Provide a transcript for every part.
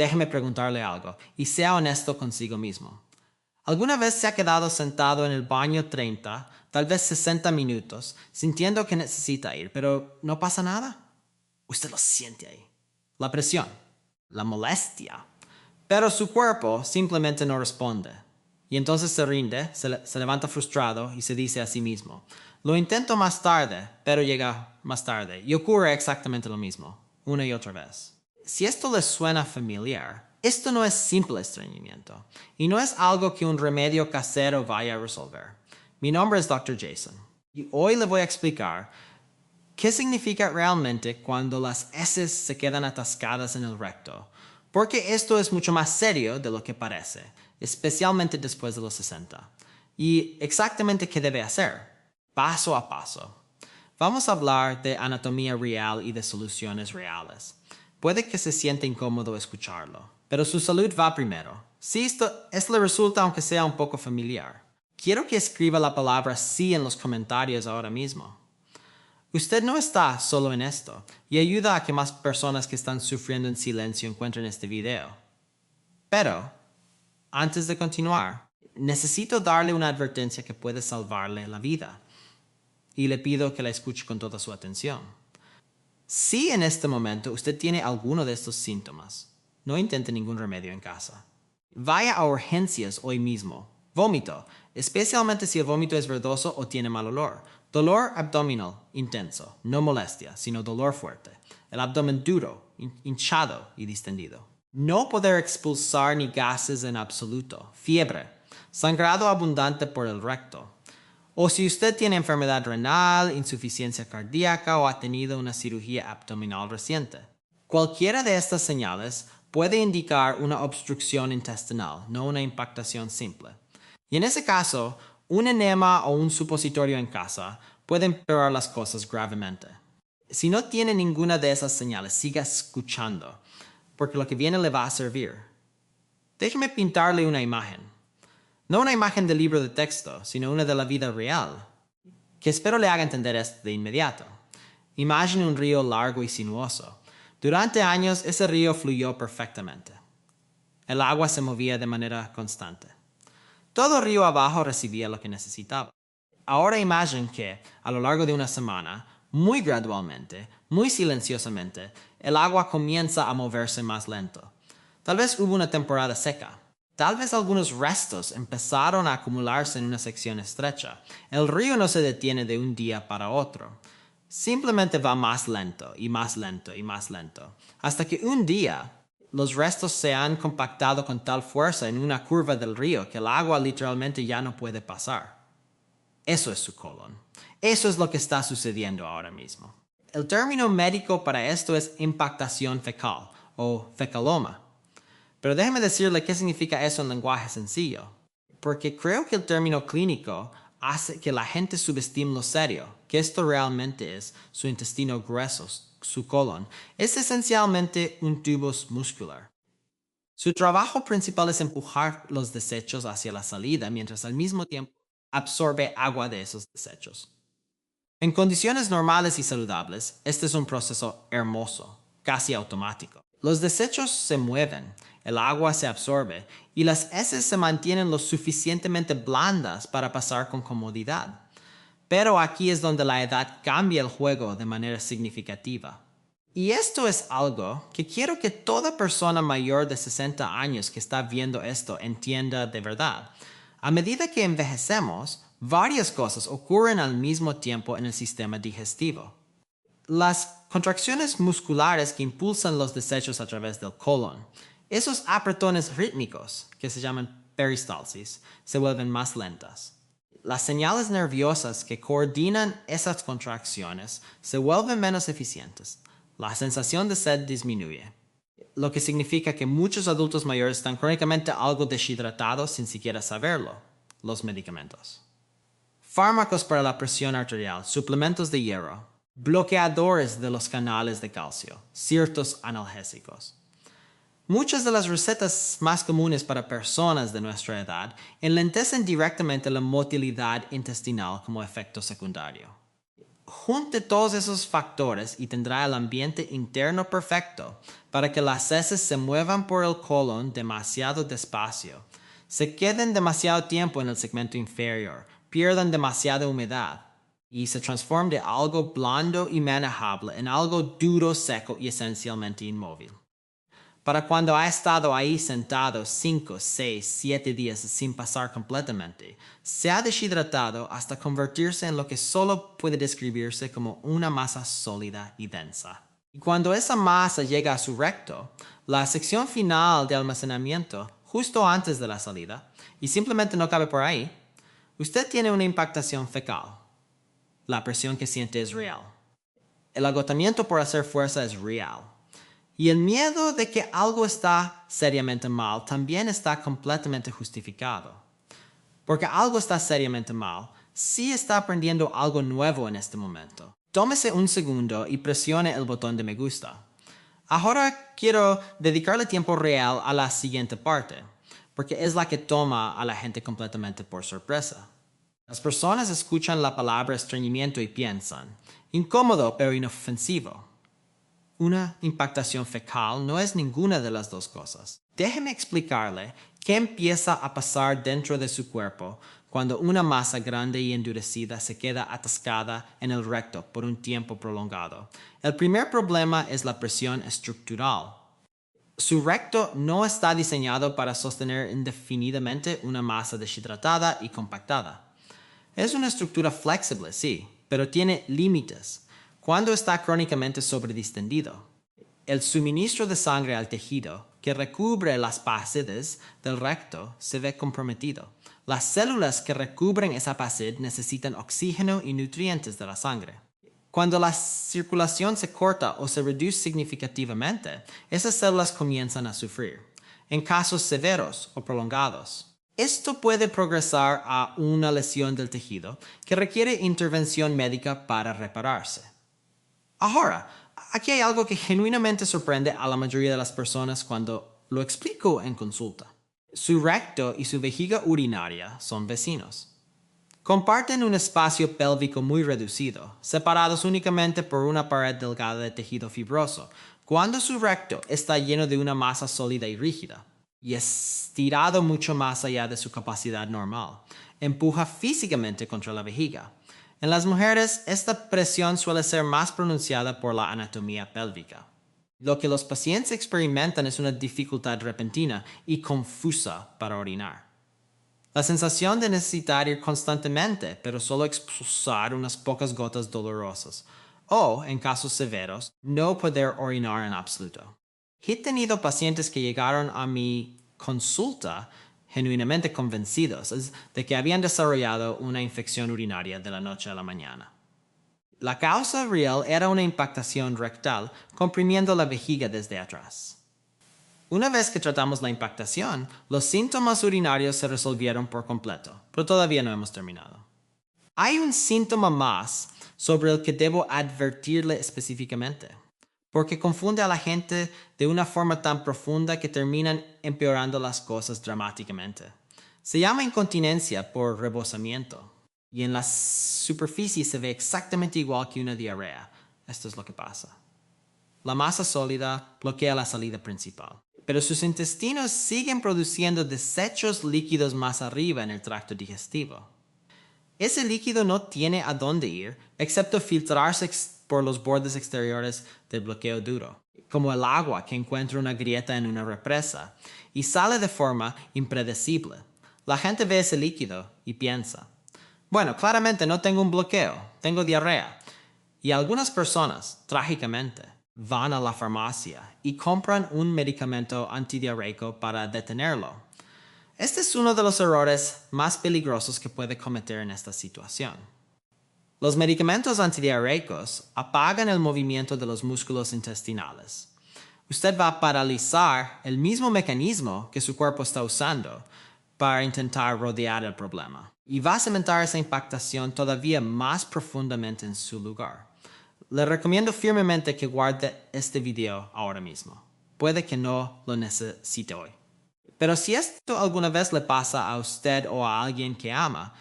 Déjeme preguntarle algo, y sea honesto consigo mismo. ¿Alguna vez se ha quedado sentado en el baño 30, tal vez 60 minutos, sintiendo que necesita ir, pero no pasa nada? Usted lo siente ahí. La presión, la molestia. Pero su cuerpo simplemente no responde. Y entonces se rinde, se levanta frustrado y se dice a sí mismo, lo intento más tarde, pero llega más tarde. Y ocurre exactamente lo mismo, una y otra vez. Si esto les suena familiar, esto no es simple estreñimiento. Y no es algo que un remedio casero vaya a resolver. Mi nombre es Dr. Jason. Y hoy le voy a explicar qué significa realmente cuando las heces se quedan atascadas en el recto. Porque esto es mucho más serio de lo que parece, especialmente después de los 60. Y exactamente qué debe hacer, paso a paso. Vamos a hablar de anatomía real y de soluciones reales. Puede que se sienta incómodo escucharlo, pero su salud va primero. Si esto le resulta aunque sea un poco familiar, quiero que escriba la palabra sí en los comentarios ahora mismo. Usted no está solo en esto, y ayuda a que más personas que están sufriendo en silencio encuentren este video. Pero, antes de continuar, necesito darle una advertencia que puede salvarle la vida, y le pido que la escuche con toda su atención. Si en este momento usted tiene alguno de estos síntomas, no intente ningún remedio en casa. Vaya a urgencias hoy mismo. Vómito, especialmente si el vómito es verdoso o tiene mal olor. Dolor abdominal intenso, no molestia, sino dolor fuerte. El abdomen duro, hinchado y distendido. No poder expulsar ni gases en absoluto. Fiebre. Sangrado abundante por el recto. O si usted tiene enfermedad renal, insuficiencia cardíaca o ha tenido una cirugía abdominal reciente. Cualquiera de estas señales puede indicar una obstrucción intestinal, no una impactación simple. Y en ese caso, un enema o un supositorio en casa puede empeorar las cosas gravemente. Si no tiene ninguna de esas señales, siga escuchando, porque lo que viene le va a servir. Déjeme pintarle una imagen. No una imagen de libro de texto, sino una de la vida real, que espero le haga entender esto de inmediato. Imagine un río largo y sinuoso. Durante años ese río fluyó perfectamente. El agua se movía de manera constante. Todo río abajo recibía lo que necesitaba. Ahora imagine que, a lo largo de una semana, muy gradualmente, muy silenciosamente, el agua comienza a moverse más lento. Tal vez hubo una temporada seca. Tal vez algunos restos empezaron a acumularse en una sección estrecha. El río no se detiene de un día para otro. Simplemente va más lento y más lento y más lento, hasta que un día los restos se han compactado con tal fuerza en una curva del río que el agua literalmente ya no puede pasar. Eso es su colon. Eso es lo que está sucediendo ahora mismo. El término médico para esto es impactación fecal o fecaloma. Pero déjeme decirle qué significa eso en lenguaje sencillo, porque creo que el término clínico hace que la gente subestime lo serio, que esto realmente es su intestino grueso, su colon. Es esencialmente un tubo muscular. Su trabajo principal es empujar los desechos hacia la salida, mientras al mismo tiempo absorbe agua de esos desechos. En condiciones normales y saludables, este es un proceso hermoso, casi automático. Los desechos se mueven, el agua se absorbe y las heces se mantienen lo suficientemente blandas para pasar con comodidad. Pero aquí es donde la edad cambia el juego de manera significativa. Y esto es algo que quiero que toda persona mayor de 60 años que está viendo esto entienda de verdad. A medida que envejecemos, varias cosas ocurren al mismo tiempo en el sistema digestivo. Las contracciones musculares que impulsan los desechos a través del colon, esos apretones rítmicos, que se llaman peristalsis, se vuelven más lentas. Las señales nerviosas que coordinan esas contracciones se vuelven menos eficientes. La sensación de sed disminuye, lo que significa que muchos adultos mayores están crónicamente algo deshidratados sin siquiera saberlo. Los medicamentos. Fármacos para la presión arterial, suplementos de hierro, bloqueadores de los canales de calcio, ciertos analgésicos. Muchas de las recetas más comunes para personas de nuestra edad enlentecen directamente la motilidad intestinal como efecto secundario. Junte todos esos factores y tendrá el ambiente interno perfecto para que las heces se muevan por el colon demasiado despacio, se queden demasiado tiempo en el segmento inferior, pierdan demasiada humedad y se transformen de algo blando y manejable en algo duro, seco y esencialmente inmóvil. Para cuando ha estado ahí sentado 5, 6, 7 días sin pasar completamente, se ha deshidratado hasta convertirse en lo que solo puede describirse como una masa sólida y densa. Y cuando esa masa llega a su recto, la sección final de almacenamiento, justo antes de la salida, y simplemente no cabe por ahí, usted tiene una impactación fecal. La presión que siente es real. El agotamiento por hacer fuerza es real. Y el miedo de que algo está seriamente mal también está completamente justificado. Porque algo está seriamente mal, sí está aprendiendo algo nuevo en este momento. Tómese un segundo y presione el botón de me gusta. Ahora quiero dedicarle tiempo real a la siguiente parte, porque es la que toma a la gente completamente por sorpresa. Las personas escuchan la palabra estreñimiento y piensan, incómodo pero inofensivo. Una impactación fecal no es ninguna de las dos cosas. Déjeme explicarle qué empieza a pasar dentro de su cuerpo cuando una masa grande y endurecida se queda atascada en el recto por un tiempo prolongado. El primer problema es la presión estructural. Su recto no está diseñado para sostener indefinidamente una masa deshidratada y compactada. Es una estructura flexible, sí, pero tiene límites cuando está crónicamente sobredistendido. El suministro de sangre al tejido que recubre las paredes del recto se ve comprometido. Las células que recubren esa pared necesitan oxígeno y nutrientes de la sangre. Cuando la circulación se corta o se reduce significativamente, esas células comienzan a sufrir, en casos severos o prolongados. Esto puede progresar a una lesión del tejido que requiere intervención médica para repararse. Ahora, aquí hay algo que genuinamente sorprende a la mayoría de las personas cuando lo explico en consulta. Su recto y su vejiga urinaria son vecinos. Comparten un espacio pélvico muy reducido, separados únicamente por una pared delgada de tejido fibroso, cuando su recto está lleno de una masa sólida y rígida, y estirado mucho más allá de su capacidad normal. Empuja físicamente contra la vejiga. En las mujeres, esta presión suele ser más pronunciada por la anatomía pélvica. Lo que los pacientes experimentan es una dificultad repentina y confusa para orinar. La sensación de necesitar ir constantemente, pero solo expulsar unas pocas gotas dolorosas. O, en casos severos, no poder orinar en absoluto. He tenido pacientes que llegaron a mi consulta genuinamente convencidos de que habían desarrollado una infección urinaria de la noche a la mañana. La causa real era una impactación rectal comprimiendo la vejiga desde atrás. Una vez que tratamos la impactación, los síntomas urinarios se resolvieron por completo, pero todavía no hemos terminado. Hay un síntoma más sobre el que debo advertirle específicamente, porque confunde a la gente de una forma tan profunda que terminan empeorando las cosas dramáticamente. Se llama incontinencia por rebosamiento, y en la superficie se ve exactamente igual que una diarrea. Esto es lo que pasa. La masa sólida bloquea la salida principal, pero sus intestinos siguen produciendo desechos líquidos más arriba en el tracto digestivo. Ese líquido no tiene a dónde ir, excepto filtrarse por los bordes exteriores del bloqueo duro, como el agua que encuentra una grieta en una represa, y sale de forma impredecible. La gente ve ese líquido y piensa, bueno, claramente no tengo un bloqueo, tengo diarrea. Y algunas personas, trágicamente, van a la farmacia y compran un medicamento antidiarreico para detenerlo. Este es uno de los errores más peligrosos que puede cometer en esta situación. Los medicamentos antidiarreicos apagan el movimiento de los músculos intestinales. Usted va a paralizar el mismo mecanismo que su cuerpo está usando para intentar rodear el problema, y va a cementar esa impactación todavía más profundamente en su lugar. Le recomiendo firmemente que guarde este video ahora mismo. Puede que no lo necesite hoy. Pero si esto alguna vez le pasa a usted o a alguien que ama,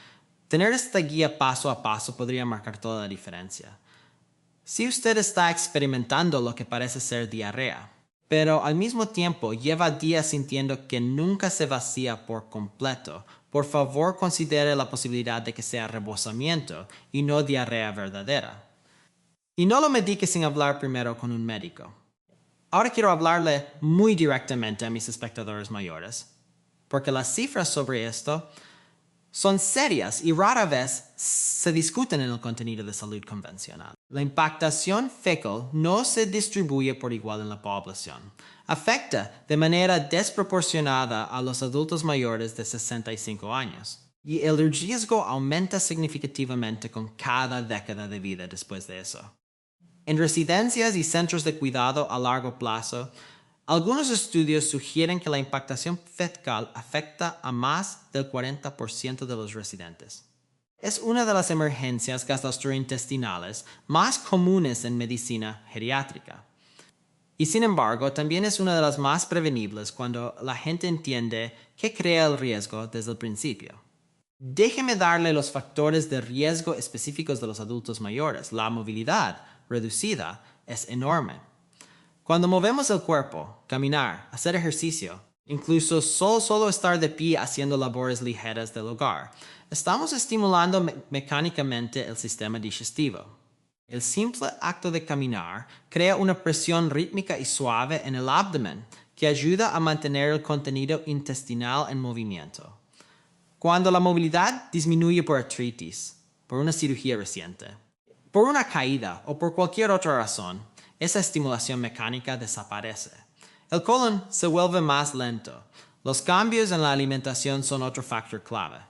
tener esta guía paso a paso podría marcar toda la diferencia. Si usted está experimentando lo que parece ser diarrea, pero al mismo tiempo lleva días sintiendo que nunca se vacía por completo, por favor considere la posibilidad de que sea rebosamiento y no diarrea verdadera. Y no lo medique sin hablar primero con un médico. Ahora quiero hablarle muy directamente a mis espectadores mayores, porque las cifras sobre esto son serias y rara vez se discuten en el contenido de salud convencional. La impactación fecal no se distribuye por igual en la población. Afecta de manera desproporcionada a los adultos mayores de 65 años. Y el riesgo aumenta significativamente con cada década de vida después de eso. En residencias y centros de cuidado a largo plazo, algunos estudios sugieren que la impactación fecal afecta a más del 40% de los residentes. Es una de las emergencias gastrointestinales más comunes en medicina geriátrica. Y sin embargo, también es una de las más prevenibles cuando la gente entiende que crea el riesgo desde el principio. Déjeme darle los factores de riesgo específicos de los adultos mayores. La movilidad reducida es enorme. Cuando movemos el cuerpo, caminar, hacer ejercicio, incluso solo estar de pie haciendo labores ligeras del hogar, estamos estimulando mecánicamente el sistema digestivo. El simple acto de caminar crea una presión rítmica y suave en el abdomen que ayuda a mantener el contenido intestinal en movimiento. Cuando la movilidad disminuye por artritis, por una cirugía reciente, por una caída o por cualquier otra razón, esa estimulación mecánica desaparece. El colon se vuelve más lento. Los cambios en la alimentación son otro factor clave.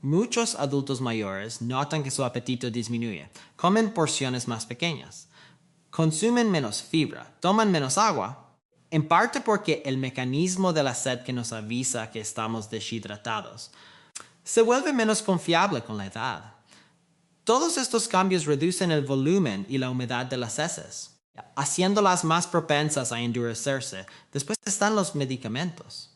Muchos adultos mayores notan que su apetito disminuye, comen porciones más pequeñas, consumen menos fibra, toman menos agua, en parte porque el mecanismo de la sed que nos avisa que estamos deshidratados se vuelve menos confiable con la edad. Todos estos cambios reducen el volumen y la humedad de las heces, haciéndolas más propensas a endurecerse. Después están los medicamentos.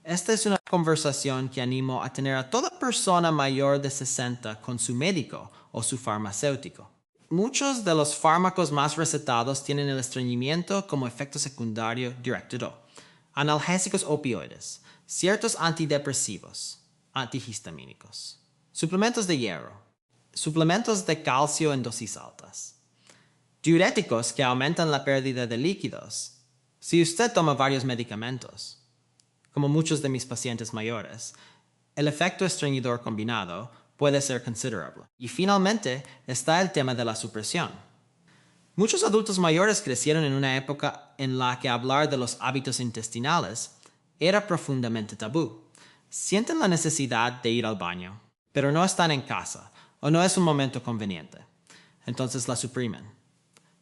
Esta es una conversación que animo a tener a toda persona mayor de 60 con su médico o su farmacéutico. Muchos de los fármacos más recetados tienen el estreñimiento como efecto secundario directo. Analgésicos opioides, ciertos antidepresivos, antihistamínicos, suplementos de hierro, suplementos de calcio en dosis altas, diuréticos que aumentan la pérdida de líquidos. Si usted toma varios medicamentos, como muchos de mis pacientes mayores, el efecto estreñidor combinado puede ser considerable. Y finalmente está el tema de la supresión. Muchos adultos mayores crecieron en una época en la que hablar de los hábitos intestinales era profundamente tabú. Sienten la necesidad de ir al baño, pero no están en casa o no es un momento conveniente. Entonces la suprimen.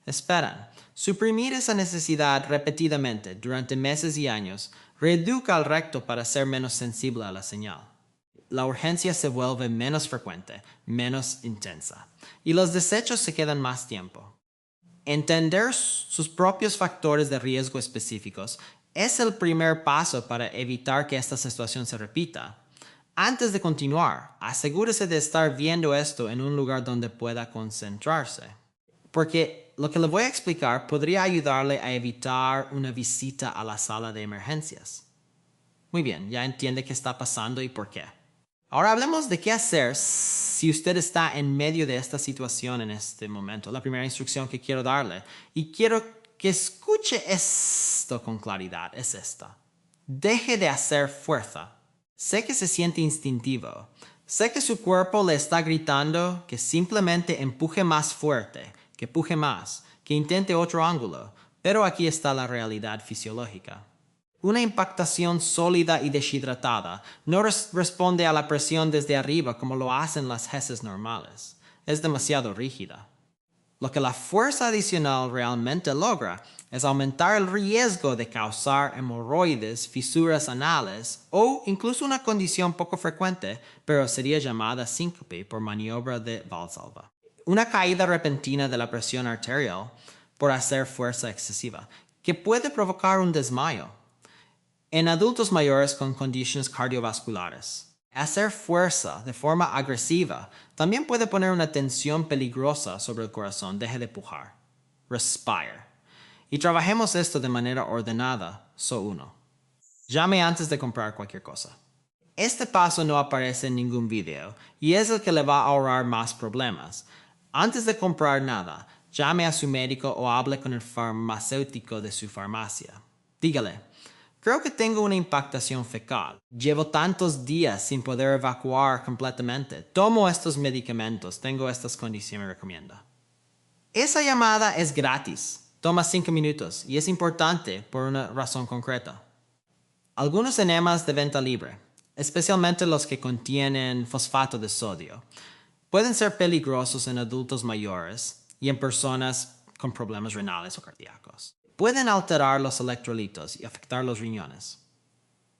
Esperan. Suprimir esa necesidad repetidamente durante meses y años reeduca al recto para ser menos sensible a la señal. La urgencia se vuelve menos frecuente, menos intensa, y los desechos se quedan más tiempo. Entender sus propios factores de riesgo específicos es el primer paso para evitar que esta situación se repita. Antes de continuar, asegúrese de estar viendo esto en un lugar donde pueda concentrarse, porque lo que le voy a explicar podría ayudarle a evitar una visita a la sala de emergencias. Muy bien, ya entiende qué está pasando y por qué. Ahora hablemos de qué hacer si usted está en medio de esta situación en este momento. La primera instrucción que quiero darle, y quiero que escuche esto con claridad, es esta. Deje de hacer fuerza. Sé que se siente instintivo. Sé que su cuerpo le está gritando que simplemente empuje más fuerte, que puje más, que intente otro ángulo, pero aquí está la realidad fisiológica. Una impactación sólida y deshidratada no responde a la presión desde arriba como lo hacen las heces normales. Es demasiado rígida. Lo que la fuerza adicional realmente logra es aumentar el riesgo de causar hemorroides, fisuras anales o incluso una condición poco frecuente, pero sería llamada síncope por maniobra de Valsalva. Una caída repentina de la presión arterial por hacer fuerza excesiva, que puede provocar un desmayo. En adultos mayores con condiciones cardiovasculares, Hacer fuerza de forma agresiva también puede poner una tensión peligrosa sobre el corazón. Deje de pujar. Respire. Y trabajemos esto de manera ordenada. So 1. Llame antes de comprar cualquier cosa. Este paso no aparece en ningún video y es el que le va a ahorrar más problemas. Antes de comprar nada, llame a su médico o hable con el farmacéutico de su farmacia. Dígale: creo que tengo una impactación fecal. Llevo tantos días sin poder evacuar completamente. Tomo estos medicamentos. Tengo estas condiciones. Me recomienda. Esa llamada es gratis. Toma 5 minutos y es importante por una razón concreta. Algunos enemas de venta libre, especialmente los que contienen fosfato de sodio, pueden ser peligrosos en adultos mayores y en personas con problemas renales o cardíacos. Pueden alterar los electrolitos y afectar los riñones.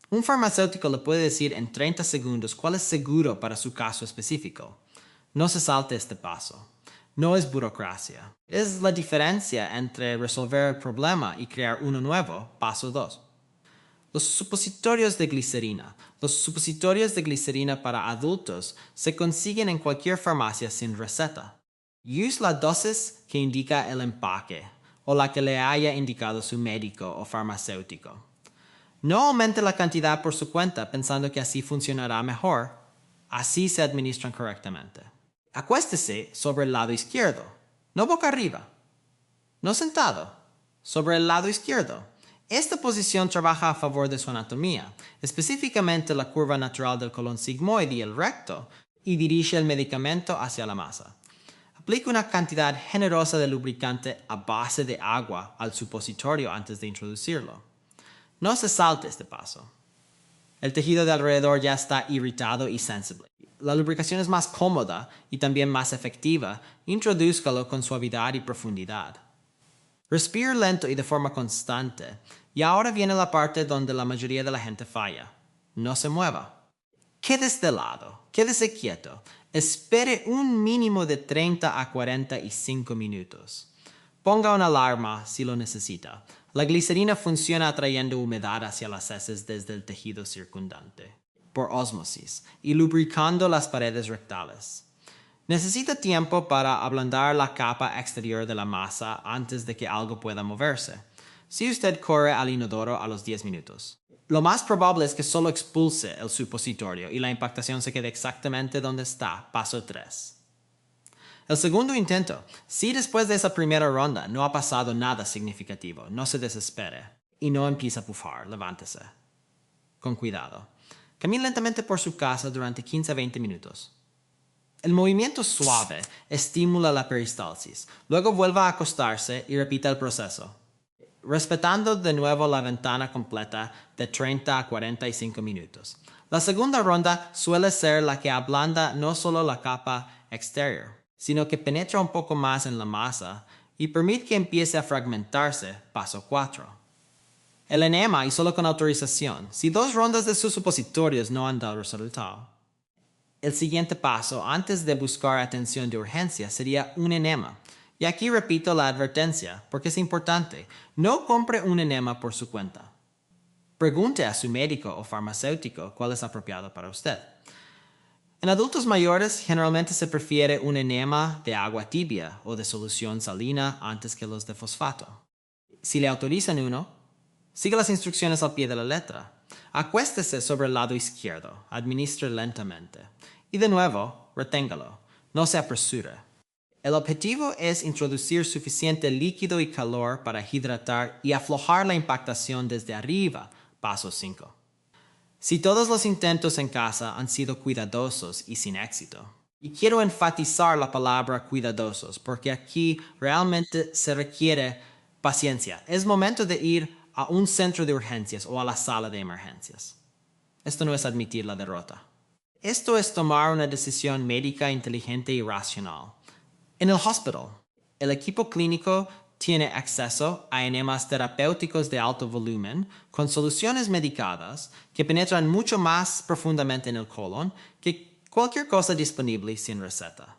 Un farmacéutico le puede decir en 30 segundos cuál es seguro para su caso específico. No se salte este paso. No es burocracia. Es la diferencia entre resolver el problema y crear uno nuevo. Paso 2. Los supositorios de glicerina. Los supositorios de glicerina para adultos se consiguen en cualquier farmacia sin receta. Use la dosis que indica el empaque o la que le haya indicado su médico o farmacéutico. No aumente la cantidad por su cuenta pensando que así funcionará mejor. Así se administran correctamente. Acuéstese sobre el lado izquierdo, no boca arriba. No sentado, sobre el lado izquierdo. Esta posición trabaja a favor de su anatomía, específicamente la curva natural del colon sigmoide y el recto, y dirige el medicamento hacia la masa. Aplique una cantidad generosa de lubricante a base de agua al supositorio antes de introducirlo. No se salte este paso. El tejido de alrededor ya está irritado y sensible. La lubricación es más cómoda y también más efectiva. Introdúzcalo con suavidad y profundidad. Respire lento y de forma constante. Y ahora viene la parte donde la mayoría de la gente falla. No se mueva. Quédese de lado. Quédese quieto. Espere un mínimo de 30 a 45 minutos. Ponga una alarma si lo necesita. La glicerina funciona atrayendo humedad hacia las heces desde el tejido circundante, por ósmosis, y lubricando las paredes rectales. Necesita tiempo para ablandar la capa exterior de la masa antes de que algo pueda moverse. Si usted corre al inodoro a los 10 minutos. Lo más probable es que solo expulse el supositorio y la impactación se quede exactamente donde está. Paso 3. El segundo intento. Si después de esa primera ronda no ha pasado nada significativo, no se desespere y no empiece a pufar. Levántese. Con cuidado. Camine lentamente por su casa durante 15 a 20 minutos. El movimiento suave estimula la peristalsis. Luego vuelva a acostarse y repita el proceso, respetando de nuevo la ventana completa de 30 a 45 minutos. La segunda ronda suele ser la que ablanda no solo la capa exterior, sino que penetra un poco más en la masa y permite que empiece a fragmentarse. Paso 4. El enema y solo con autorización, si 2 rondas de sus supositorios no han dado resultado. El siguiente paso, antes de buscar atención de urgencia, sería un enema. Y aquí repito la advertencia, porque es importante. No compre un enema por su cuenta. Pregunte a su médico o farmacéutico cuál es apropiado para usted. En adultos mayores, generalmente se prefiere un enema de agua tibia o de solución salina antes que los de fosfato. Si le autorizan uno, siga las instrucciones al pie de la letra. Acuéstese sobre el lado izquierdo, administre lentamente. Y de nuevo, reténgalo. No se apresure. El objetivo es introducir suficiente líquido y calor para hidratar y aflojar la impactación desde arriba. Paso 5. Si todos los intentos en casa han sido cuidadosos y sin éxito. Y quiero enfatizar la palabra cuidadosos, porque aquí realmente se requiere paciencia. Es momento de ir a un centro de urgencias o a la sala de emergencias. Esto no es admitir la derrota. Esto es tomar una decisión médica inteligente y racional. En el hospital, el equipo clínico tiene acceso a enemas terapéuticos de alto volumen con soluciones medicadas que penetran mucho más profundamente en el colon que cualquier cosa disponible sin receta.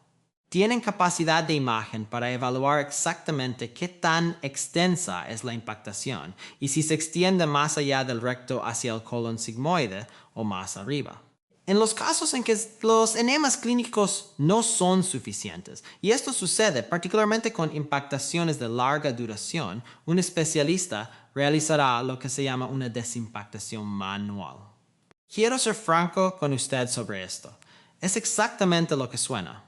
Tienen capacidad de imagen para evaluar exactamente qué tan extensa es la impactación y si se extiende más allá del recto hacia el colon sigmoide o más arriba. En los casos en que los enemas clínicos no son suficientes, y esto sucede particularmente con impactaciones de larga duración, un especialista realizará lo que se llama una desimpactación manual. Quiero ser franco con usted sobre esto. Es exactamente lo que suena.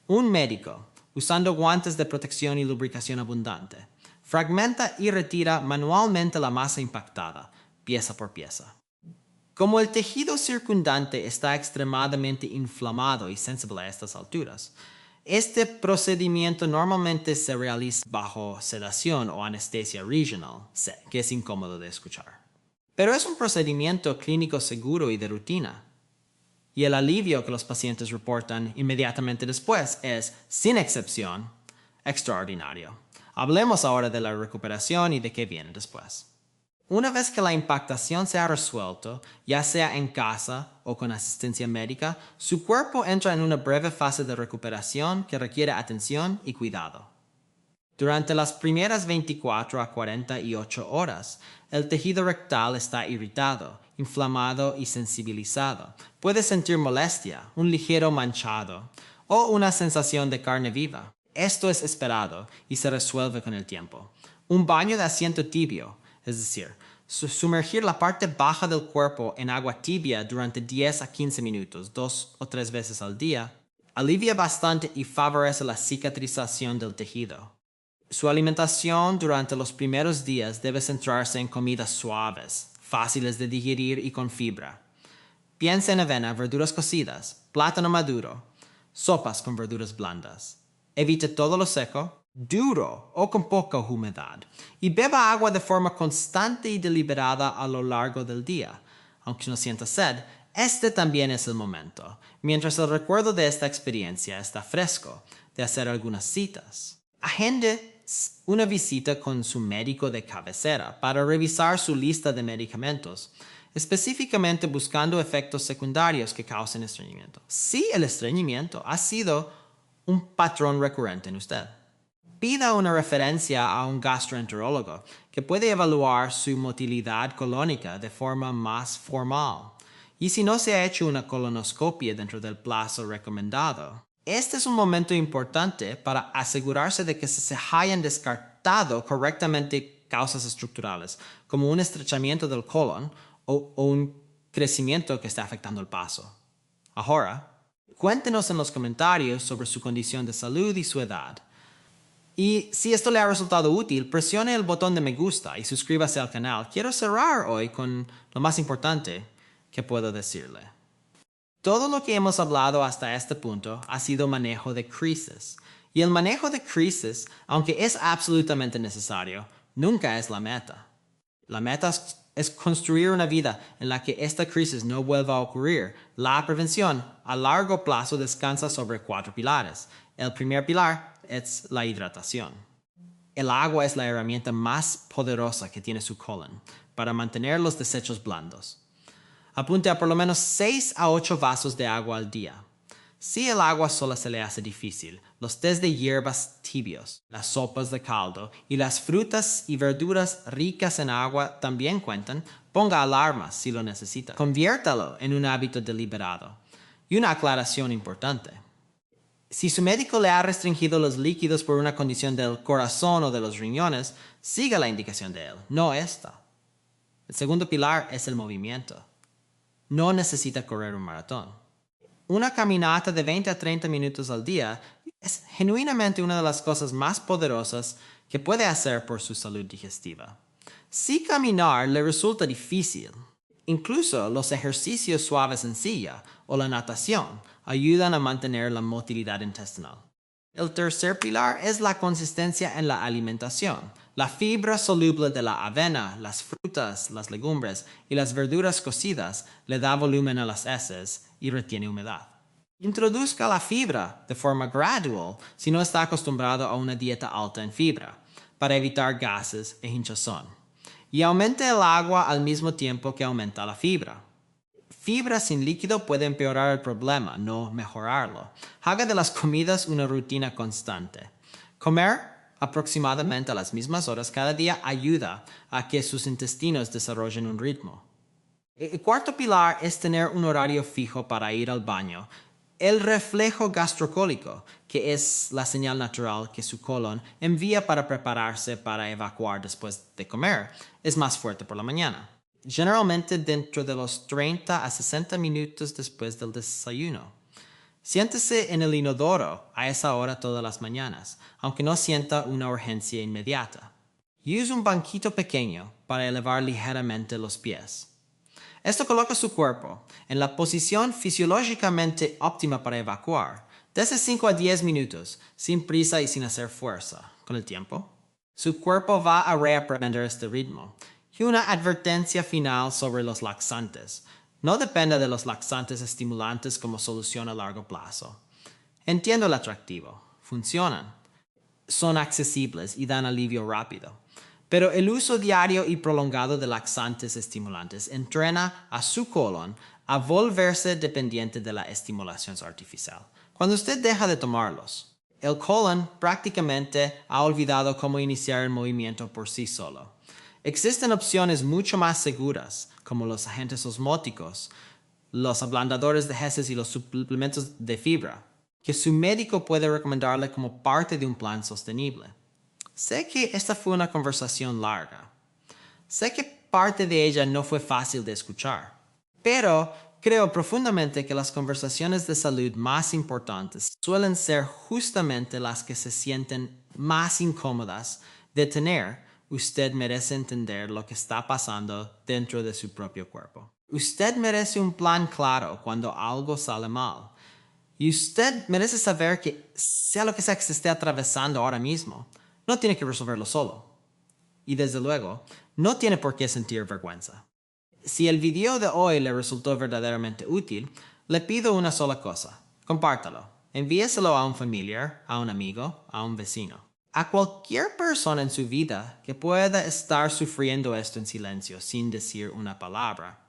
Un médico, usando guantes de protección y lubricación abundante, fragmenta y retira manualmente la masa impactada, pieza por pieza. Como el tejido circundante está extremadamente inflamado y sensible a estas alturas, este procedimiento normalmente se realiza bajo sedación o anestesia regional, que es incómodo de escuchar. Pero es un procedimiento clínico seguro y de rutina. Y el alivio que los pacientes reportan inmediatamente después es, sin excepción, extraordinario. Hablemos ahora de la recuperación y de qué viene después. Una vez que la impactación se ha resuelto, ya sea en casa o con asistencia médica, su cuerpo entra en una breve fase de recuperación que requiere atención y cuidado. Durante las primeras 24 a 48 horas, el tejido rectal está irritado, inflamado y sensibilizado. Puede sentir molestia, un ligero manchado o una sensación de carne viva. Esto es esperado y se resuelve con el tiempo. Un baño de asiento tibio, es decir, sumergir la parte baja del cuerpo en agua tibia durante 10 a 15 minutos, 2 o 3 veces al día, alivia bastante y favorece la cicatrización del tejido. Su alimentación durante los primeros días debe centrarse en comidas suaves, fáciles de digerir y con fibra. Piense en avena, verduras cocidas, plátano maduro, sopas con verduras blandas. Evite todo lo seco, duro o con poca humedad, y beba agua de forma constante y deliberada a lo largo del día. Aunque no sienta sed, este también es el momento, mientras el recuerdo de esta experiencia está fresco, de hacer algunas citas. Agende una visita con su médico de cabecera para revisar su lista de medicamentos, específicamente buscando efectos secundarios que causen estreñimiento. Si el estreñimiento ha sido un patrón recurrente en usted, pida una referencia a un gastroenterólogo que puede evaluar su motilidad colónica de forma más formal. Y si no se ha hecho una colonoscopia dentro del plazo recomendado, este es un momento importante para asegurarse de que se hayan descartado correctamente causas estructurales, como un estrechamiento del colon o un crecimiento que está afectando el paso. Ahora, cuéntenos en los comentarios sobre su condición de salud y su edad. Y si esto le ha resultado útil, presione el botón de me gusta y suscríbase al canal. Quiero cerrar hoy con lo más importante que puedo decirle. Todo lo que hemos hablado hasta este punto ha sido manejo de crisis. Y el manejo de crisis, aunque es absolutamente necesario, nunca es la meta. La meta es construir una vida en la que esta crisis no vuelva a ocurrir. La prevención a largo plazo descansa sobre 4 pilares. El primer pilar es la hidratación. El agua es la herramienta más poderosa que tiene su colon para mantener los desechos blandos. Apunte a por lo menos 6 a 8 vasos de agua al día. Si el agua sola se le hace difícil, los tés de hierbas tibios, las sopas de caldo y las frutas y verduras ricas en agua también cuentan. Ponga alarmas si lo necesita. Conviértalo en un hábito deliberado. Y una aclaración importante. Si su médico le ha restringido los líquidos por una condición del corazón o de los riñones, siga la indicación de él, no esta. El segundo pilar es el movimiento. No necesita correr un maratón. Una caminata de 20 a 30 minutos al día es genuinamente una de las cosas más poderosas que puede hacer por su salud digestiva. Si caminar le resulta difícil, incluso los ejercicios suaves en silla o la natación ayudan a mantener la motilidad intestinal. El tercer pilar es la consistencia en la alimentación. La fibra soluble de la avena, las frutas, las legumbres y las verduras cocidas le da volumen a las heces y retiene humedad. Introduzca la fibra de forma gradual si no está acostumbrado a una dieta alta en fibra, para evitar gases e hinchazón. Y aumente el agua al mismo tiempo que aumenta la fibra. Fibra sin líquido puede empeorar el problema, no mejorarlo. Haga de las comidas una rutina constante. Comer aproximadamente a las mismas horas cada día ayuda a que sus intestinos desarrollen un ritmo. El cuarto pilar es tener un horario fijo para ir al baño. El reflejo gastrocólico, que es la señal natural que su colon envía para prepararse para evacuar después de comer, es más fuerte por la mañana. Generalmente dentro de los 30 a 60 minutos después del desayuno. Siéntese en el inodoro a esa hora todas las mañanas, aunque no sienta una urgencia inmediata. Y use un banquito pequeño para elevar ligeramente los pies. Esto coloca su cuerpo en la posición fisiológicamente óptima para evacuar, desde 5 a 10 minutos, sin prisa y sin hacer fuerza. Con el tiempo, su cuerpo va a reaprender este ritmo. Y una advertencia final sobre los laxantes. No dependa de los laxantes estimulantes como solución a largo plazo. Entiendo el atractivo. Funcionan. Son accesibles y dan alivio rápido. Pero el uso diario y prolongado de laxantes estimulantes entrena a su colon a volverse dependiente de la estimulación artificial. Cuando usted deja de tomarlos, el colon prácticamente ha olvidado cómo iniciar el movimiento por sí solo. Existen opciones mucho más seguras, como los agentes osmóticos, los ablandadores de heces y los suplementos de fibra, que su médico puede recomendarle como parte de un plan sostenible. Sé que esta fue una conversación larga. Sé que parte de ella no fue fácil de escuchar. Pero creo profundamente que las conversaciones de salud más importantes suelen ser justamente las que se sienten más incómodas de tener. Usted merece entender lo que está pasando dentro de su propio cuerpo. Usted merece un plan claro cuando algo sale mal. Y usted merece saber que, sea lo que sea que se esté atravesando ahora mismo, no tiene que resolverlo solo. Y desde luego, no tiene por qué sentir vergüenza. Si el video de hoy le resultó verdaderamente útil, le pido una sola cosa. Compártalo. Envíeselo a un familiar, a un amigo, a un vecino. A cualquier persona en su vida que pueda estar sufriendo esto en silencio sin decir una palabra.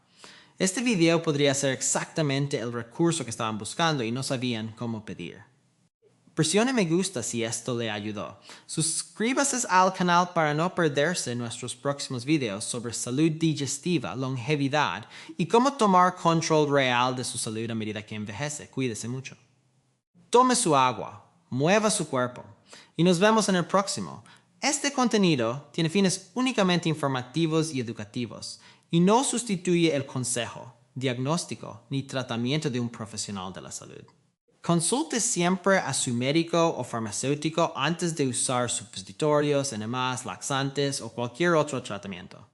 Este video podría ser exactamente el recurso que estaban buscando y no sabían cómo pedir. Presione me gusta si esto le ayudó. Suscríbase al canal para no perderse nuestros próximos videos sobre salud digestiva, longevidad y cómo tomar control real de su salud a medida que envejece. Cuídese mucho. Tome su agua, mueva su cuerpo y nos vemos en el próximo. Este contenido tiene fines únicamente informativos y educativos y no sustituye el consejo, diagnóstico ni tratamiento de un profesional de la salud. Consulte siempre a su médico o farmacéutico antes de usar supositorios, enemas, laxantes o cualquier otro tratamiento.